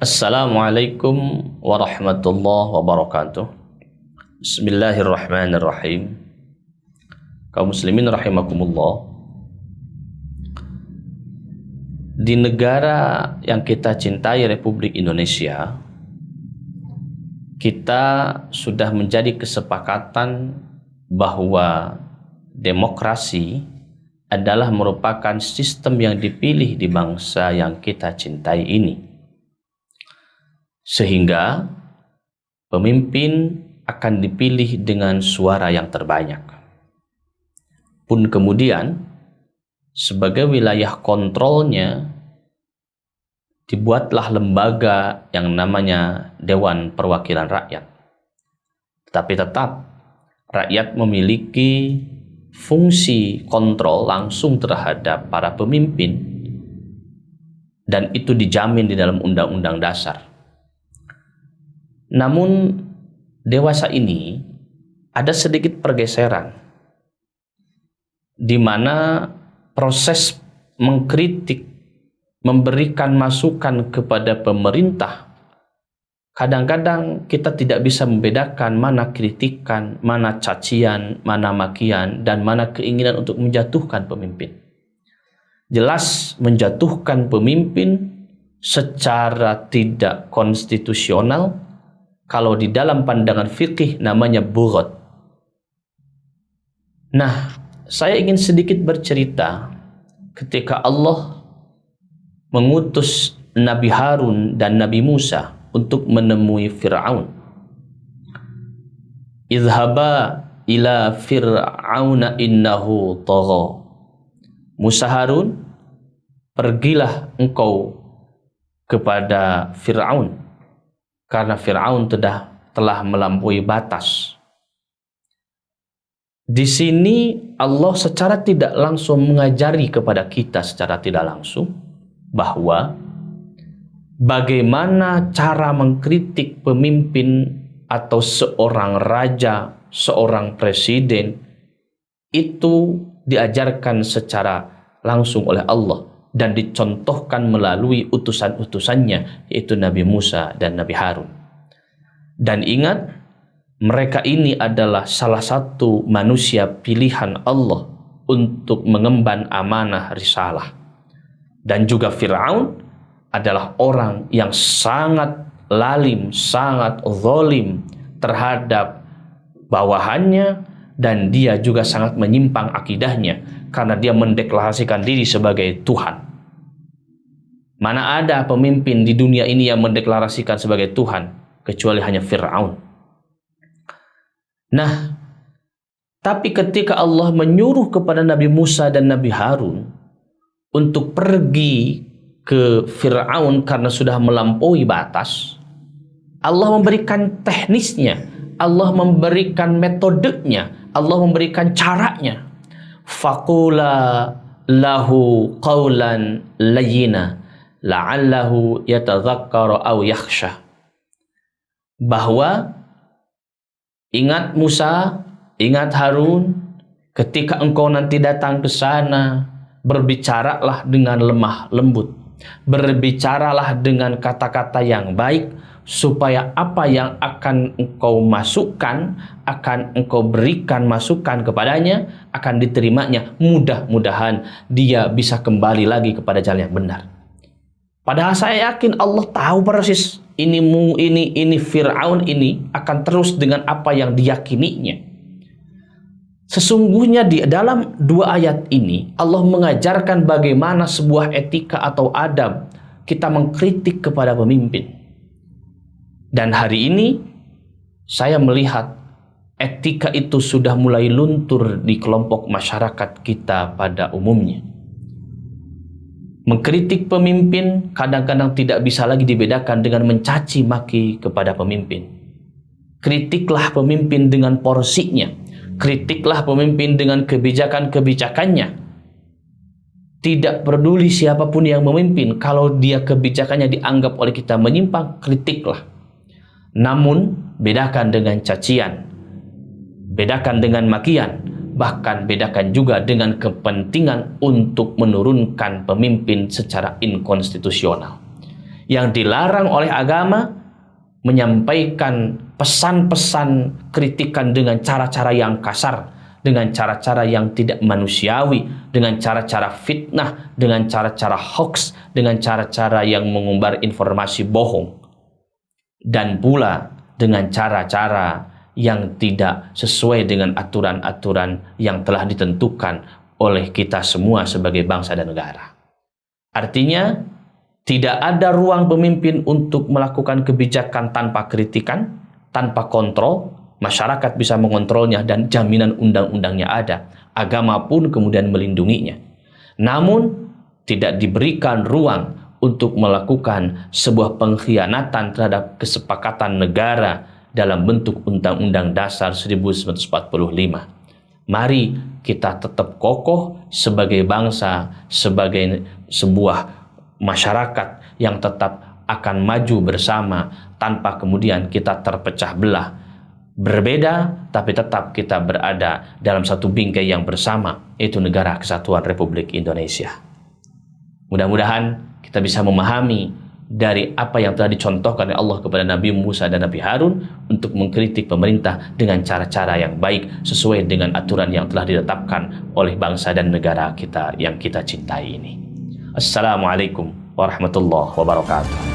Assalamualaikum warahmatullahi wabarakatuh. Bismillahirrahmanirrahim. Kaum muslimin rahimakumullah. Di negara yang kita cintai, Republik Indonesia, kita sudah menjadi kesepakatan bahwa demokrasi adalah merupakan sistem yang dipilih di bangsa yang kita cintai ini. Sehingga pemimpin akan dipilih dengan suara yang terbanyak. Pun kemudian sebagai wilayah kontrolnya dibuatlah lembaga yang namanya Dewan Perwakilan Rakyat. Tetapi tetap rakyat memiliki fungsi kontrol langsung terhadap para pemimpin, dan itu dijamin di dalam Undang-Undang Dasar. Namun dewasa ini ada sedikit pergeseran, di mana proses mengkritik, memberikan masukan kepada pemerintah, kadang-kadang kita tidak bisa membedakan mana kritikan, mana cacian, mana makian, dan mana keinginan untuk menjatuhkan pemimpin. Jelas menjatuhkan pemimpin secara tidak konstitusional. Kalau di dalam pandangan fikih namanya bughat. Nah, saya ingin sedikit bercerita ketika Allah mengutus Nabi Harun dan Nabi Musa untuk menemui Fir'aun. Idhaba ila fir'auna innahu tagha. Musa, Harun, pergilah engkau kepada Fir'aun, karena Fir'aun telah melampaui batas. Di sini Allah secara tidak langsung mengajari kepada kita secara tidak langsung bahwa bagaimana cara mengkritik pemimpin atau seorang raja, seorang presiden, itu diajarkan secara langsung oleh Allah dan dicontohkan melalui utusan-utusannya, yaitu Nabi Musa dan Nabi Harun. Dan ingat, mereka ini adalah salah satu manusia pilihan Allah untuk mengemban amanah risalah. Dan juga Fir'aun adalah orang yang sangat lalim, sangat zalim terhadap bawahannya, dan dia juga sangat menyimpang akidahnya karena dia mendeklarasikan diri sebagai Tuhan. Mana ada pemimpin di dunia ini yang mendeklarasikan sebagai Tuhan kecuali hanya Fir'aun. Nah, tapi ketika Allah menyuruh kepada Nabi Musa dan Nabi Harun untuk pergi ke Fir'aun karena sudah melampaui batas, Allah memberikan teknisnya, Allah memberikan metodenya, Allah memberikan caranya. Faqula lahu qawlan layyina la'allahu yatadhakkaru aw yakhsha. Bahwa ingat Musa, ingat Harun, ketika engkau nanti datang ke sana, berbicaralah dengan lemah lembut, berbicaralah dengan kata-kata yang baik, supaya apa yang akan engkau masukkan, akan engkau berikan masukan kepadanya, akan diterimanya. Mudah-mudahan dia bisa kembali lagi kepada jalan yang benar. Padahal saya yakin Allah tahu persis ini Fir'aun ini akan terus dengan apa yang diyakininya. Sesungguhnya di dalam dua ayat ini Allah mengajarkan bagaimana sebuah etika atau adab kita mengkritik kepada pemimpin. Dan hari ini saya melihat etika itu sudah mulai luntur di kelompok masyarakat kita pada umumnya. Mengkritik pemimpin kadang-kadang tidak bisa lagi dibedakan dengan mencaci maki kepada pemimpin. Kritiklah pemimpin dengan porsinya, kritiklah pemimpin dengan kebijakan-kebijakannya. Tidak peduli siapapun yang memimpin, kalau dia kebijakannya dianggap oleh kita menyimpang, kritiklah. Namun bedakan dengan cacian, bedakan dengan makian, bahkan bedakan juga dengan kepentingan untuk menurunkan pemimpin secara inkonstitusional. Yang dilarang oleh agama menyampaikan pesan-pesan kritikan dengan cara-cara yang kasar, dengan cara-cara yang tidak manusiawi, dengan cara-cara fitnah, dengan cara-cara hoax, dengan cara-cara yang mengumbar informasi bohong, dan pula dengan cara-cara yang tidak sesuai dengan aturan-aturan yang telah ditentukan oleh kita semua sebagai bangsa dan negara. Artinya, tidak ada ruang pemimpin untuk melakukan kebijakan tanpa kritikan, tanpa kontrol. Masyarakat bisa mengontrolnya dan jaminan undang-undangnya ada. Agama pun kemudian melindunginya. Namun, tidak diberikan ruang untuk melakukan sebuah pengkhianatan terhadap kesepakatan negara dalam bentuk Undang-Undang Dasar 1945. Mari kita tetap kokoh sebagai bangsa, sebagai sebuah masyarakat yang tetap akan maju bersama tanpa kemudian kita terpecah belah. Berbeda, tapi tetap kita berada dalam satu bingkai yang bersama, yaitu Negara Kesatuan Republik Indonesia. Mudah-mudahan kita bisa memahami dari apa yang telah dicontohkan oleh Allah kepada Nabi Musa dan Nabi Harun untuk mengkritik pemerintah dengan cara-cara yang baik sesuai dengan aturan yang telah ditetapkan oleh bangsa dan negara kita yang kita cintai ini. Assalamualaikum warahmatullahi wabarakatuh.